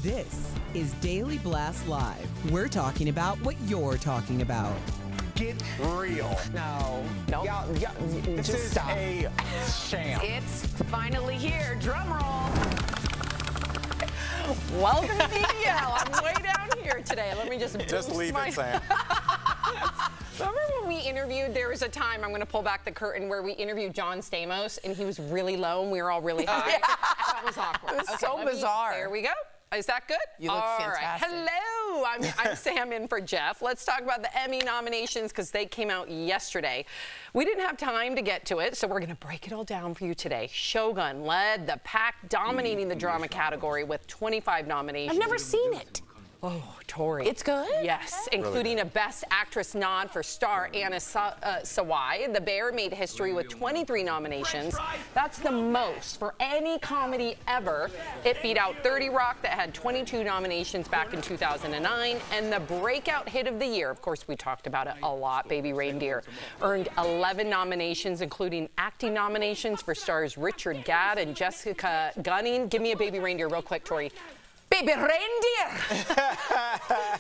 This is Daily Blast Live. We're talking about what you're talking about. Get real. No. This Just is stop. a sham. It's finally here. Drum roll. Welcome to BBL. I'm way down here today. Let me just leave it, Sam. Remember when we interviewed, there was a time, I'm going to pull back the curtain, where we interviewed John Stamos, and he was really low, and we were all really high. That was awkward. It was so bizarre. There we go. Is that good? You look fantastic. Right. Hello, I'm Sam in for Jeff. Let's talk about the Emmy nominations because they came out yesterday. We didn't have time to get to it, so we're going to break it all down for you today. Shogun led the pack, dominating the drama category with 25 nominations. I've never seen it. Oh, Tori. It's good? Yes, including a Best Actress nod for star Anna Sawai. The Bear made history with 23 nominations. That's the most for any comedy ever. It beat out 30 Rock that had 22 nominations back in 2009. And the breakout hit of the year, of course, we talked about it a lot, Baby Reindeer, earned 11 nominations, including acting nominations for stars Richard Gadd and Jessica Gunning. Give me a Baby Reindeer real quick, Tori. Baby reindeer!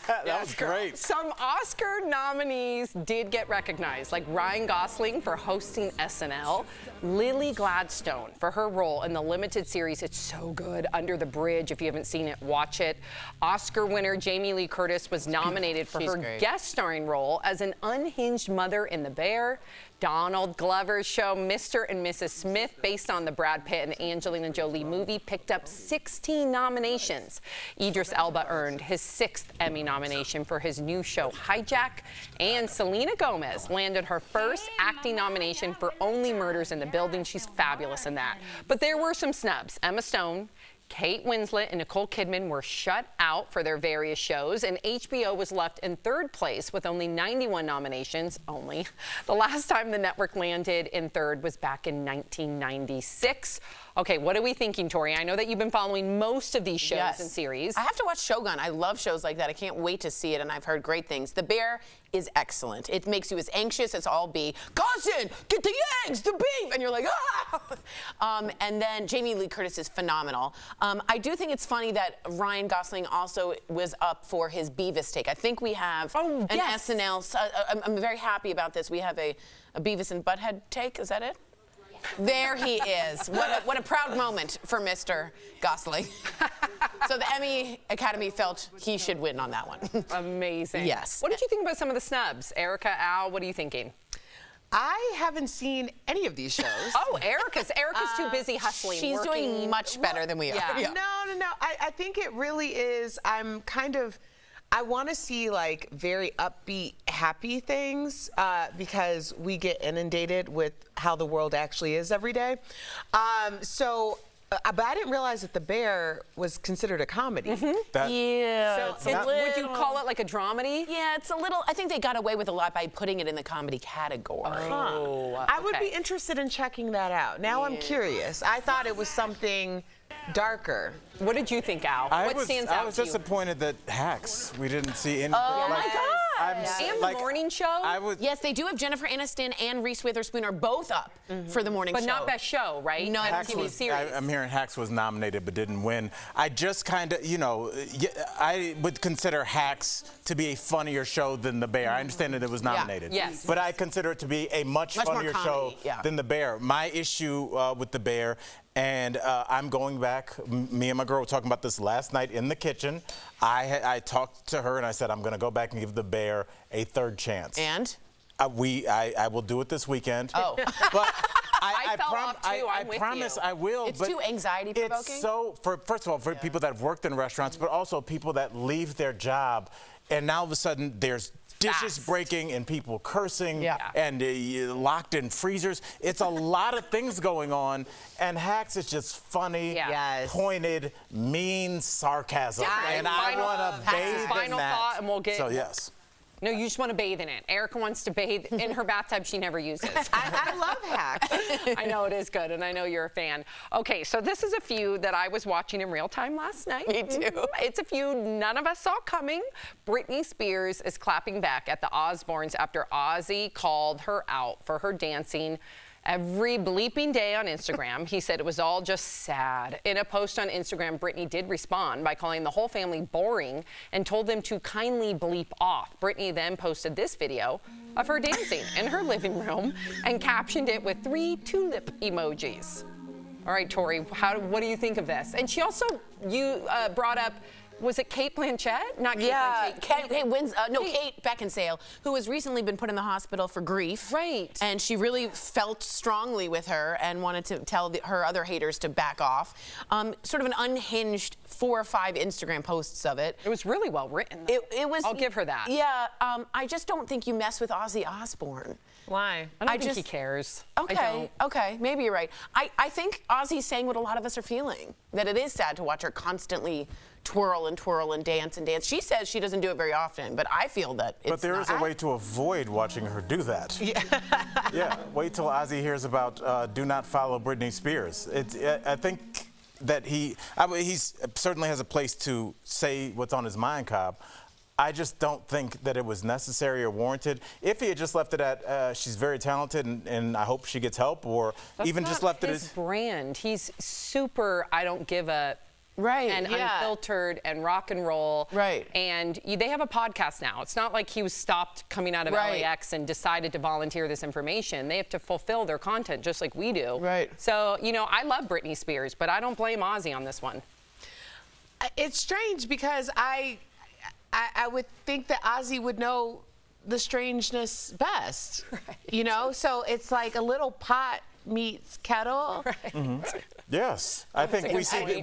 That was great. Some Oscar nominees did get recognized, like Ryan Gosling for hosting SNL, Lily Gladstone for her role in the limited series It's So Good, Under the Bridge. If you haven't seen it, watch it. Oscar winner Jamie Lee Curtis was nominated for her guest starring role as an unhinged mother in The Bear. Donald Glover's show Mr. and Mrs. Smith, based on the Brad Pitt and Angelina Jolie movie, picked up 16 nominations. Idris Elba earned his 6th Emmy nomination for his new show Hijack, and Selena Gomez landed her first acting nomination for Only Murders in the Building. She's fabulous in that. But there were some snubs. Emma Stone, Kate Winslet, and Nicole Kidman were shut out for their various shows, and HBO was left in 3rd place with only 91 nominations only. The last time the network landed in 3rd was back in 1996. Okay, what are we thinking, Tori? I know that you've been following most of these shows and series. I have to watch Shogun. I love shows like that. I can't wait to see it, and I've heard great things. The Bear is excellent. It makes you as anxious as all be. Cousin, get the eggs, the beef, and you're like, ah! And then Jamie Lee Curtis is phenomenal. I do think it's funny that Ryan Gosling also was up for his Beavis take. I think we have an SNL. I'm very happy about this. We have a Beavis and Butthead take. Is that it? There he is. What a proud moment for Mr. Gosling. So the Emmy Academy felt he should win on that one. Amazing. Yes. What did you think about some of the snubs? Erica, Al, what are you thinking? I haven't seen any of these shows. Oh, Erica's too busy hustling. She's working. doing much better than we are. Yeah. No. I think it really is. I want to see like very upbeat, happy things because we get inundated with how the world actually is every day. But I didn't realize that The Bear was considered a comedy. Yeah. Would you call it like a dramedy? Yeah, it's a little. I think they got away with a lot by putting it in the comedy category. I would be interested in checking that out. Now I'm curious. I thought it was something darker. What did you think, Al? What stands out I was to you? disappointed that Hacks, we didn't see any. Oh my God! And the morning show? Yes, they do have Jennifer Aniston and Reese Witherspoon are both up for the morning show. But not best show, right? No, TV series. I'm hearing Hacks was nominated but didn't win. I just kind of, I would consider Hacks to be a funnier show than The Bear. I understand that it was nominated. Yes. But I consider it to be a much funnier show than The Bear. My issue with The Bear, and I'm going back, me and my girl were talking about this last night in the kitchen. I talked to her and I said, I'm going to go back and give The Bear a 3rd chance. And? I will do it this weekend. Oh. But I fell off too. I'm with promise you. I will. It's but too anxiety-provoking? It's so, first of all, for people that have worked in restaurants, but also people that leave their job, and now all of a sudden there's dishes breaking and people cursing and locked in freezers. It's a lot of things going on, and Hacks is just funny, pointed, mean sarcasm. And I want to bathe in final that. thought, and we'll get. So yes. No, you just want to bathe in it. Erica wants to bathe in her bathtub she never uses. I love Hacks. I know it is good, and I know you're a fan. Okay, so this is a few that I was watching in real time last night. Me too. It's a few none of us saw coming. Britney Spears is clapping back at the Osbournes after Ozzy called her out for her dancing every bleeping day on Instagram. He said it was all just sad. In a post on Instagram, Britney did respond by calling the whole family boring and told them to kindly bleep off. Britney then posted this video of her dancing in her living room and captioned it with 3 tulip emojis. All right, Tori, what do you think of this? And she also, brought up, was it Kate Blanchett? Not Kate Blanchett. Kate Beckinsale, who has recently been put in the hospital for grief. Right. And she really felt strongly with her and wanted to tell her other haters to back off. Sort of an unhinged 4 or 5 Instagram posts of it. It was really well written, though. It was. I'll give her that. Yeah. I just don't think you mess with Ozzy Osbourne. Why? I don't think he cares. Okay, maybe you're right. I think Ozzy's saying what a lot of us are feeling, that it is sad to watch her constantly twirl and twirl and dance and dance. She says she doesn't do it very often, but I feel that it's But there is a way to avoid watching her do that. Yeah, wait till Ozzy hears about do not follow Britney Spears. I think that he certainly has a place to say what's on his mind, Cobb. I just don't think that it was necessary or warranted. If he had just left it at, she's very talented and I hope she gets help, or even just left it as his brand. He's super, I don't give a and unfiltered and rock and roll. Right. And they have a podcast now. It's not like he was stopped coming out of LAX and decided to volunteer this information. They have to fulfill their content just like we do. Right. So, I love Britney Spears, but I don't blame Ozzy on this one. It's strange because I would think that Ozzy would know the strangeness best. Right. So it's like a little pot meets kettle. Right. Mm-hmm. Yes, I think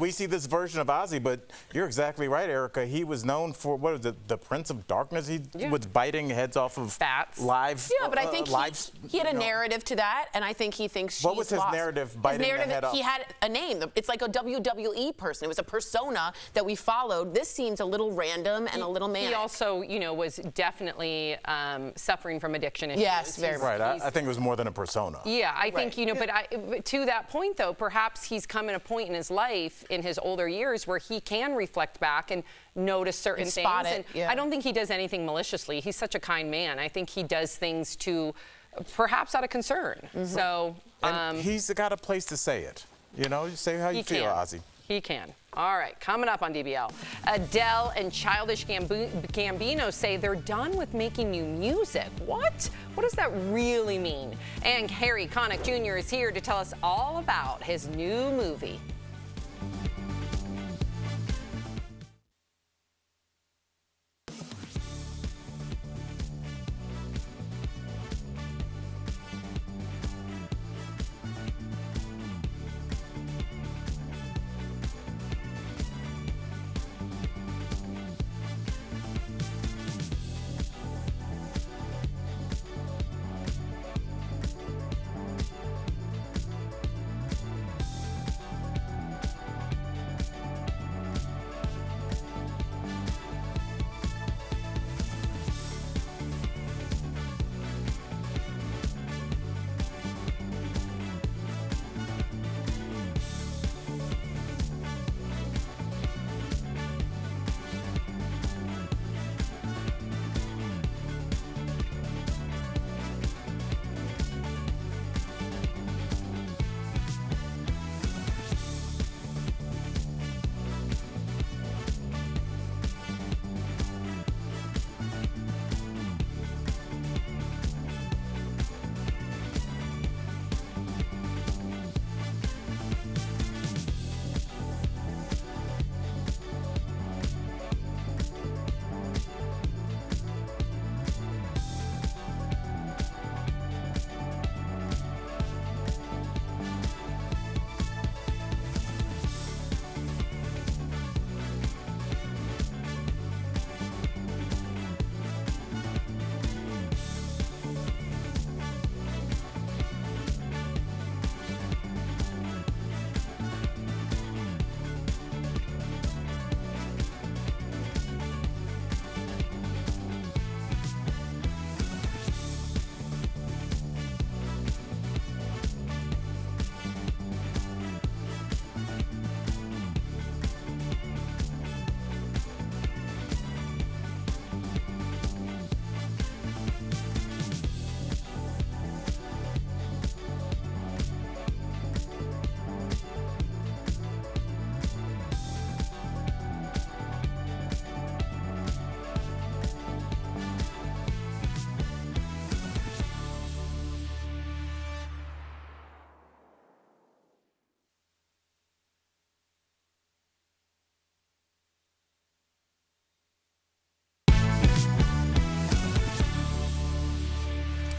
we see this version of Ozzy, but you're exactly right, Erica. He was known for, what is it, the Prince of Darkness? He was biting heads off of bats. Live. Yeah, but I think he had a narrative to that, and I think he thinks she's What was his lost. narrative, biting the head off? He had a name. It's like a WWE person. It was a persona that we followed. This seems a little random and a little manic. He also, was definitely suffering from addiction issues. Yes, very right. I think it was more than a persona. Yeah, I think, but to that point, though, perhaps he's come in a point in his life, in his older years, where he can reflect back and notice certain things. Spot it. And I don't think he does anything maliciously. He's such a kind man. I think he does things to, perhaps out of concern. Mm-hmm. So, and he's got a place to say it. You say how you feel, Ozzy. He can. All right, coming up on DBL. Adele and Childish Gambino say they're done with making new music. What? What does that really mean? And Harry Connick Jr. is here to tell us all about his new movie.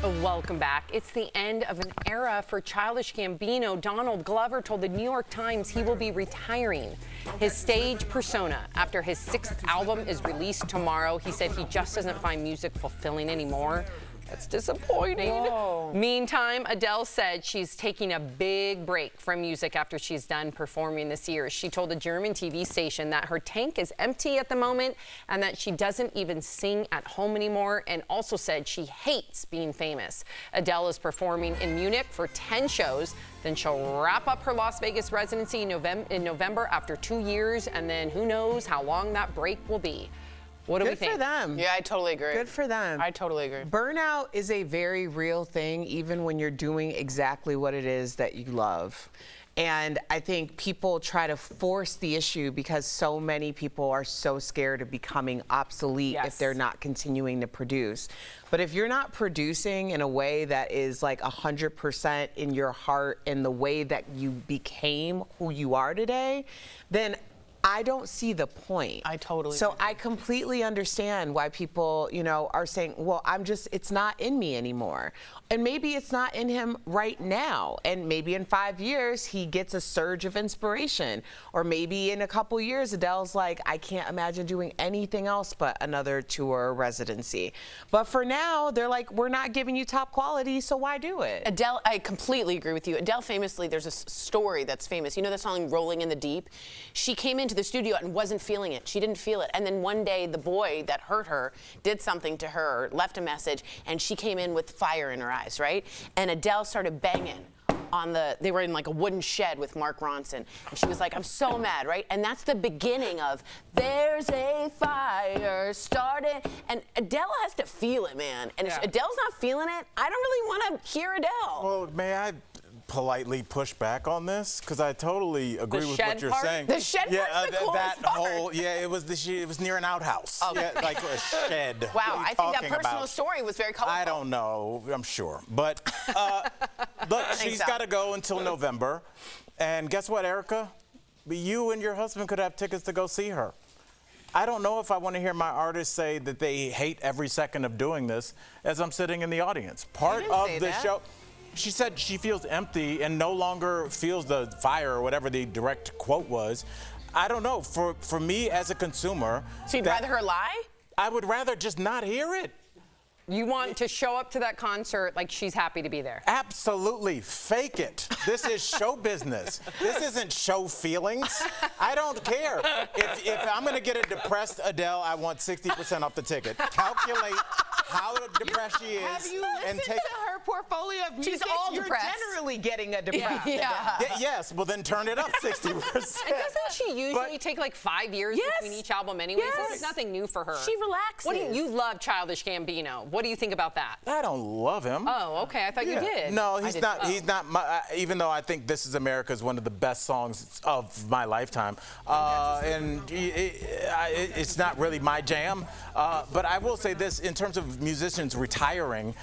Welcome back. It's the end of an era for Childish Gambino. Donald Glover told the New York Times he will be retiring his stage persona after his 6th album is released tomorrow. He said he just doesn't find music fulfilling anymore. That's disappointing. Whoa. Meantime, Adele said she's taking a big break from music after she's done performing this year. She told a German TV station that her tank is empty at the moment and that she doesn't even sing at home anymore, and also said she hates being famous. Adele is performing in Munich for 10 shows. Then she'll wrap up her Las Vegas residency in November after 2 years, and then who knows how long that break will be. What do we think? Good for them. Yeah, I totally agree. Good for them. I totally agree. Burnout is a very real thing, even when you're doing exactly what it is that you love. And I think people try to force the issue because so many people are so scared of becoming obsolete if they're not continuing to produce. But if you're not producing in a way that is like 100% in your heart and the way that you became who you are today, then I don't see the point. I totally So agree. I completely understand why people, are saying, well, it's not in me anymore. And maybe it's not in him right now. And maybe in 5 years, he gets a surge of inspiration. Or maybe in a couple years, Adele's like, I can't imagine doing anything else but another tour or residency. But for now, they're like, we're not giving you top quality, so why do it? Adele, I completely agree with you. Adele famously, there's a story that's famous. You know the song Rolling in the Deep? She came into the studio and wasn't feeling it. She didn't feel it. And then one day, the boy that hurt her did something to her, left a message, and she came in with fire in her eyes, right? And Adele started banging on they were in like a wooden shed with Mark Ronson. And she was like, I'm so mad, right? And that's the beginning of, there's a fire started. And Adele has to feel it, man. And if Adele's not feeling it, I don't really want to hear Adele. Well, may I politely push back on this? Because I totally agree with what you're saying. The shed part's the coolest part. It was near an outhouse. Oh. Yeah, like a shed. Wow, I think that personal story was very colorful. I don't know, I'm sure. But look, she's got to go until November. And guess what, Erica? You and your husband could have tickets to go see her. I don't know if I want to hear my artists say that they hate every second of doing this as I'm sitting in the audience. Part of the show. She said she feels empty and no longer feels the fire or whatever the direct quote was. I don't know. For me as a consumer. So you'd rather her lie? I would rather just not hear it. You want to show up to that concert like she's happy to be there? Absolutely. Fake it. This is show business. This isn't show feelings. I don't care. If I'm going to get a depressed Adele, I want 60% off the ticket. Calculate how depressed she is. Have you and listened to her portfolio of music? She's all You're depressed. generally getting a depressed Adele. Yes, well then turn it up 60%. And doesn't she usually take like 5 years between each album anyways? Yes. So there's nothing new for her. She relaxes. What do you love Childish Gambino? What do you think about that? I don't love him. Oh, okay. I thought you did. No, he's not. He's not. Even though I think "This Is America" is one of the best songs of my lifetime, and it's not really my jam. But I will say this: in terms of musicians retiring,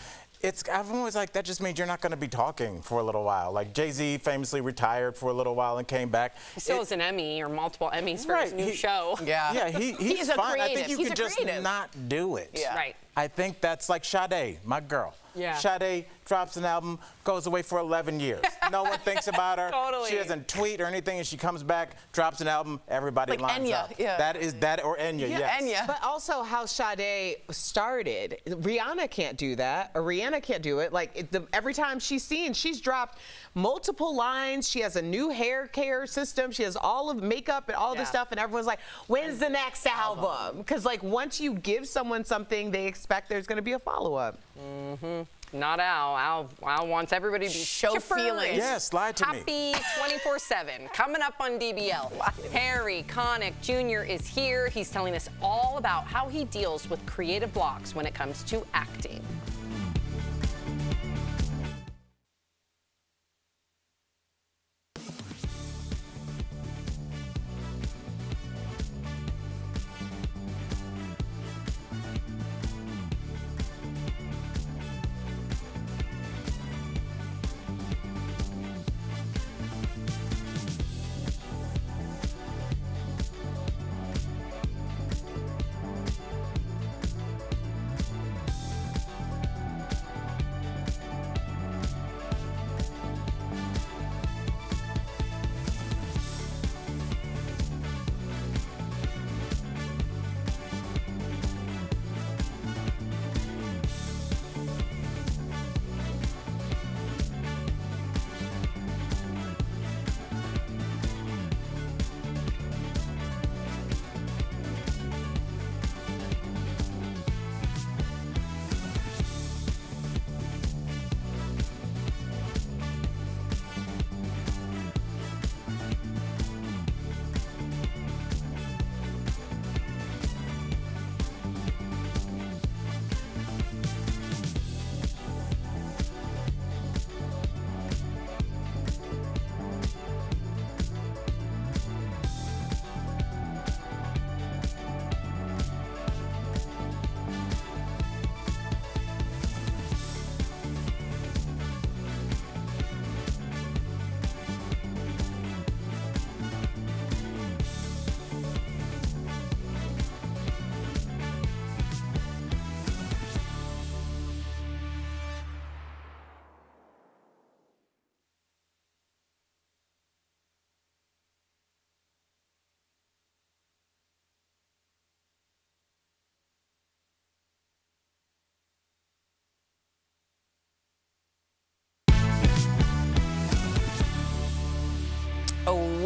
I'm always like, that just means you're not going to be talking for a little while. Like Jay-Z famously retired for a little while and came back. He still has an Emmy or multiple Emmys for his new show. Yeah, he's fine. I think you He's can just not do it. Yeah. Right. I think that's like Sade, my girl. Yeah. Sade drops an album, goes away for 11 years. No one thinks about her. Totally. She doesn't tweet or anything, and she comes back, drops an album, everybody Like lines Enya, up. yeah. That is that, or Enya, yes. Enya. But also how Sade started. Rihanna can't do that, or Rihanna can't do it. Like every time she's seen, she's dropped multiple lines. She has a new hair care system. She has all of makeup and all this stuff, and everyone's like, when's the next album? Because like once you give someone something, they expect there's going to be a follow-up. Mm-hmm. Not Al. Al wants everybody to be show feelings. Yes, lie to me. Happy 24/7. Coming up on DBL, Harry Connick Jr. is here. He's telling us all about how he deals with creative blocks when it comes to acting.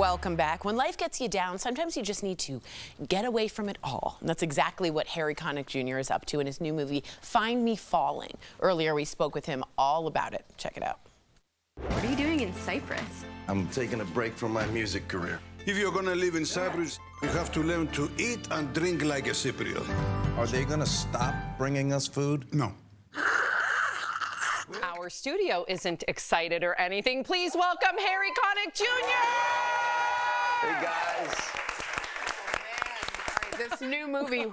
Welcome back. When life gets you down, sometimes you just need to get away from it all. And that's exactly what Harry Connick Jr. is up to in his new movie, Find Me Falling. Earlier, we spoke with him all about it. Check it out. What are you doing in Cyprus? I'm taking a break from my music career. If you're gonna live in Cyprus, you have to learn to eat and drink like a Cypriot. Are they gonna stop bringing us food? No. Our studio isn't excited or anything. Please welcome Harry Connick Jr. Hey, guys. This new movie,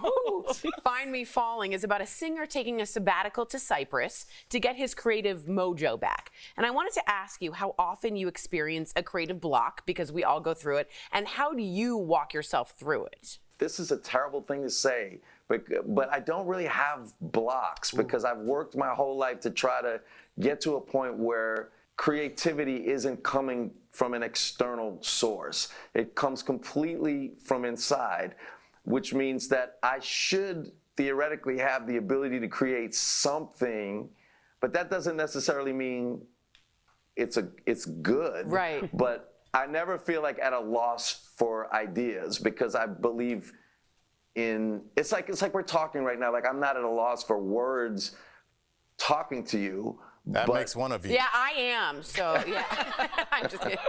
Find Me Falling, is about a singer taking a sabbatical to Cyprus to get his creative mojo back. And I wanted to ask you how often you experience a creative block, because we all go through it, and how do you walk yourself through it? This is a terrible thing to say, but I don't really have blocks because I've worked my whole life to try to get to a point where creativity isn't coming from an external source. It comes completely from inside, which means that I should theoretically have the ability to create something, but that doesn't necessarily mean it's good. Right. But I never feel like at a loss for ideas because I believe in, it's like we're talking right now, like I'm not at a loss for words talking to you. That makes one of you. Yeah, I am. So, yeah. I'm just kidding.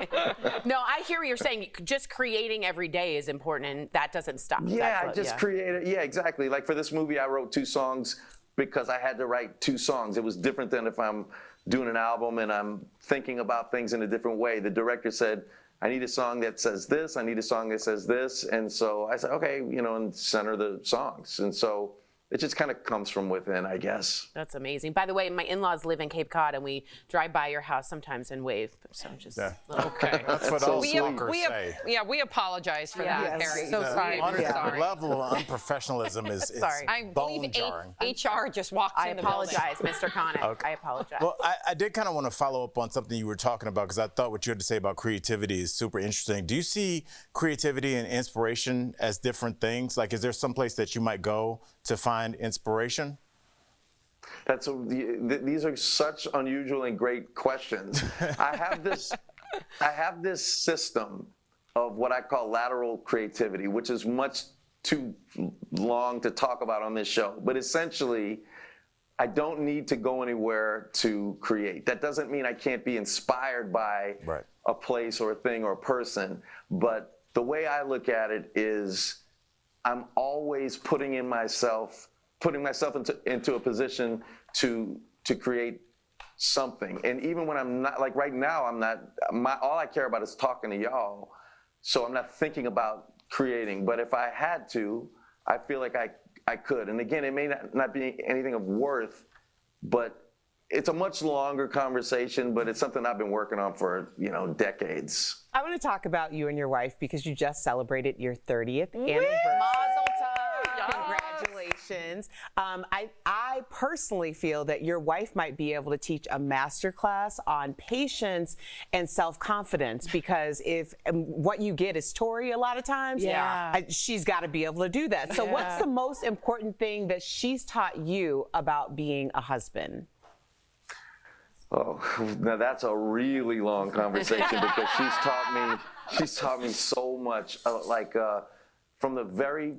No, I hear what you're saying. Just creating every day is important, and that doesn't stop. Yeah, I just created. Yeah, exactly. Like for this movie, I wrote 2 songs because I had to write 2 songs. It was different than if I'm doing an album and I'm thinking about things in a different way. The director said, I need a song that says this, I need a song that says this. And so I said, okay, you know, and center the songs. And so it just kind of comes from within, I guess. That's amazing. By the way, my in-laws live in Cape Cod, and we drive by your house sometimes and wave. So just okay. That's what all stalkers say. Yeah, we apologize for that, Harry. So sorry. The level of unprofessionalism is Sorry. I believe bone-jarring. HR just walked in the building. I apologize, Mr. Connick. Okay. I apologize. Well, I did kind of want to follow up on something you were talking about because I thought what you had to say about creativity is super interesting. Do you see creativity and inspiration as different things? Like, is there some place that you might go to find inspiration? These are such unusual and great questions. I have this system of what I call lateral creativity, which is much too long to talk about on this show. But essentially, I don't need to go anywhere to create. That doesn't mean I can't be inspired by a place or a thing or a person. But the way I look at it is I'm always putting myself into a position to create something. And even when I'm not, like right now, all I care about is talking to y'all. So I'm not thinking about creating. But if I had to, I feel like I could. And again, it may not be anything of worth, but it's a much longer conversation, but it's something I've been working on for, decades. I want to talk about you and your wife because you just celebrated your 30th anniversary. Mazel tov. Congratulations. I personally feel that your wife might be able to teach a master class on patience and self-confidence because if what you get is Tori a lot of times, she's got to be able to do that. So what's the most important thing that she's taught you about being a husband? Oh, now that's a really long conversation because she's taught me so much. From the very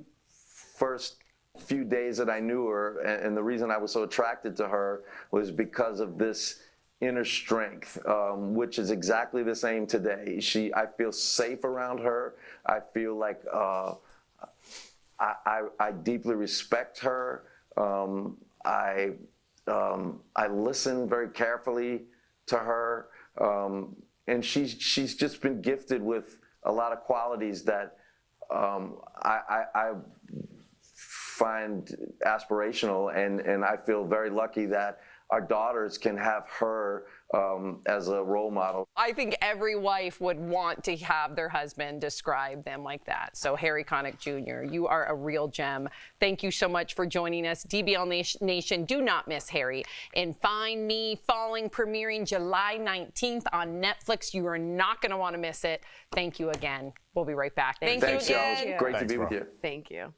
first few days that I knew her, and the reason I was so attracted to her was because of this inner strength, which is exactly the same today. I feel safe around her. I feel like I deeply respect her. I listen very carefully to her, and she's just been gifted with a lot of qualities that I find aspirational, and I feel very lucky that our daughters can have her as a role model. I think every wife would want to have their husband describe them like that. So Harry Connick Jr., you are a real gem. Thank you so much for joining us. DBL Nation, do not miss Harry in Find Me Falling, premiering July 19th on Netflix. You are not going to want to miss it. Thank you again. We'll be right back. Thank you again. Y'all. Great to be with you. Thank you.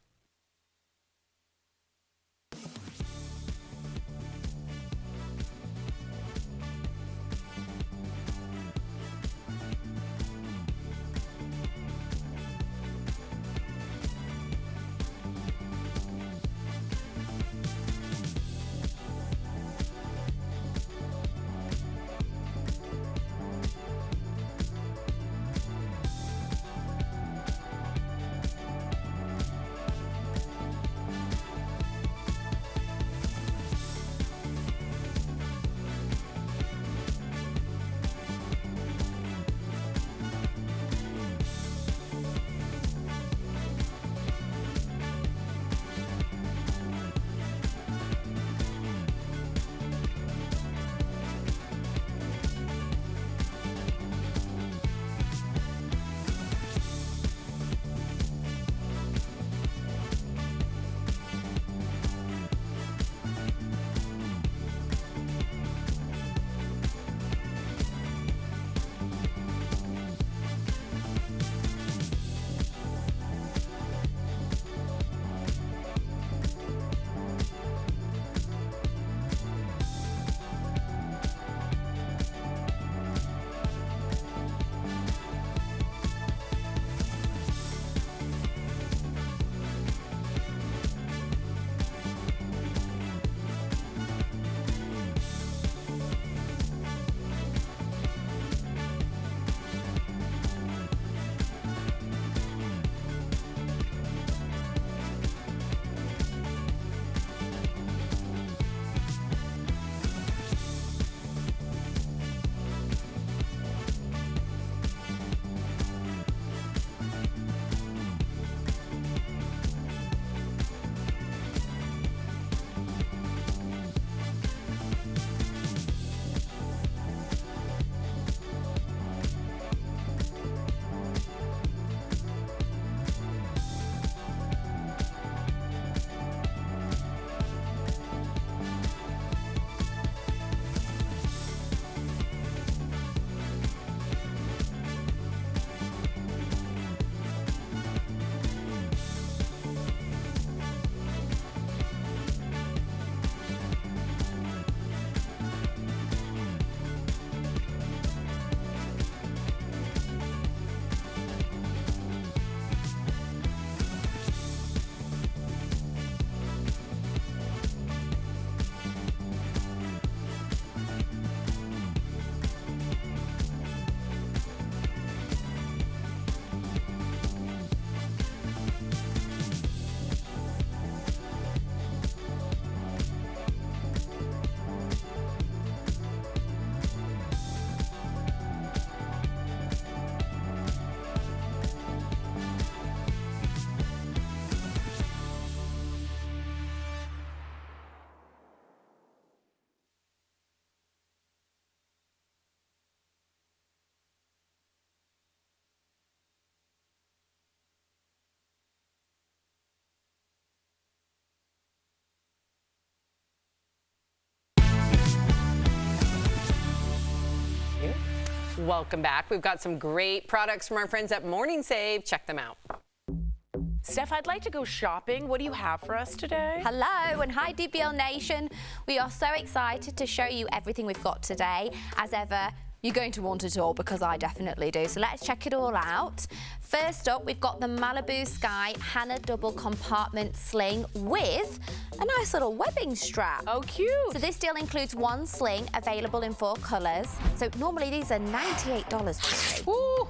Welcome back. We've got some great products from our friends at Morning Save. Check them out. Steph, I'd like to go shopping. What do you have for us today? Hello and hi DBL Nation. We are so excited to show you everything we've got today. As ever, you're going to want it all because I definitely do. So let's check it all out. First up, we've got the Malibu Sky Hannah double compartment sling with a nice little webbing strap. Oh, cute. So this deal includes one sling available in 4 colors. So normally these are $98. Ooh.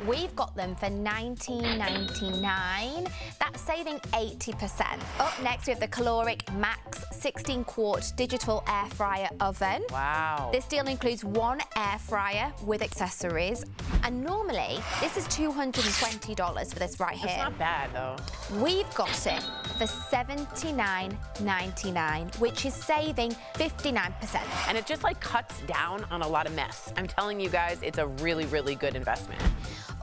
We've got them for $19.99. That's saving 80%. Up next, we have the Caloric Max 16-quart digital air fryer oven. Wow. This deal includes 1 air fryer with accessories. And normally, this is $220 for this right here. It's not bad, though. We've got it for $79.99, which is saving 59%. And it just like cuts down on a lot of mess. I'm telling you guys, it's a really, really good investment.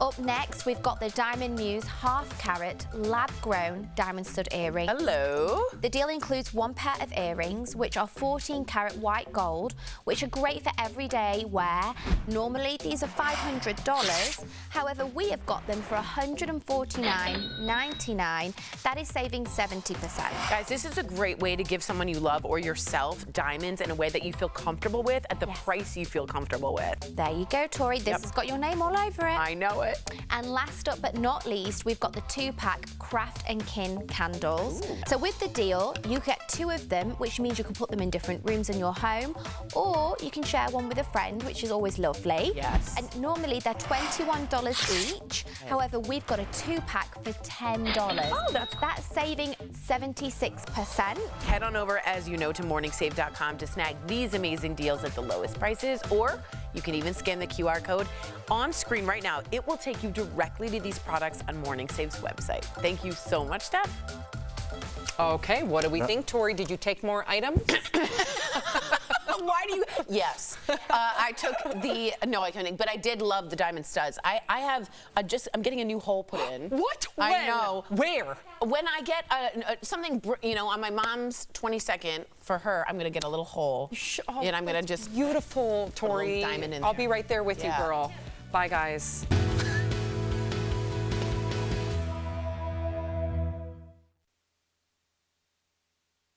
Up next, we've got the Diamond Muse half-carat lab-grown diamond stud earrings. Hello. The deal includes 1 pair of earrings, which are 14-carat white gold, which are great for everyday wear. Normally, these are $500. However, we have got them for $149.99. That is saving 70%. Guys, this is a great way to give someone you love or yourself diamonds in a way that you feel comfortable with at the price you feel comfortable with. There you go, Tori. This has got your name all over it. I know it. And last up but not least, we've got the 2-pack Craft and Kin candles. Ooh. So with the deal, you get 2 of them, which means you can put them in different rooms in your home, or you can share one with a friend, which is always lovely. Yes. And normally they're $21 each. However, we've got a 2-pack for $10. Oh, that's saving 76%. Head on over, as you know, to morningsave.com to snag these amazing deals at the lowest prices, or you can even scan the QR code on screen right now. It will take you directly to these products on Morning Save's website. Thank you so much, Steph. Okay, what do we think, Tori? Did you take more items? Why do you? Yes, I took the. No, I couldn't. But I did love the diamond studs. I'm getting a new hole put in. What? I When? know. Where? When I get something, on my mom's 22nd for her, I'm gonna get a little hole, and I'm gonna just beautiful, Tori. Diamond in I'll there. be right there with you, girl. Bye, guys.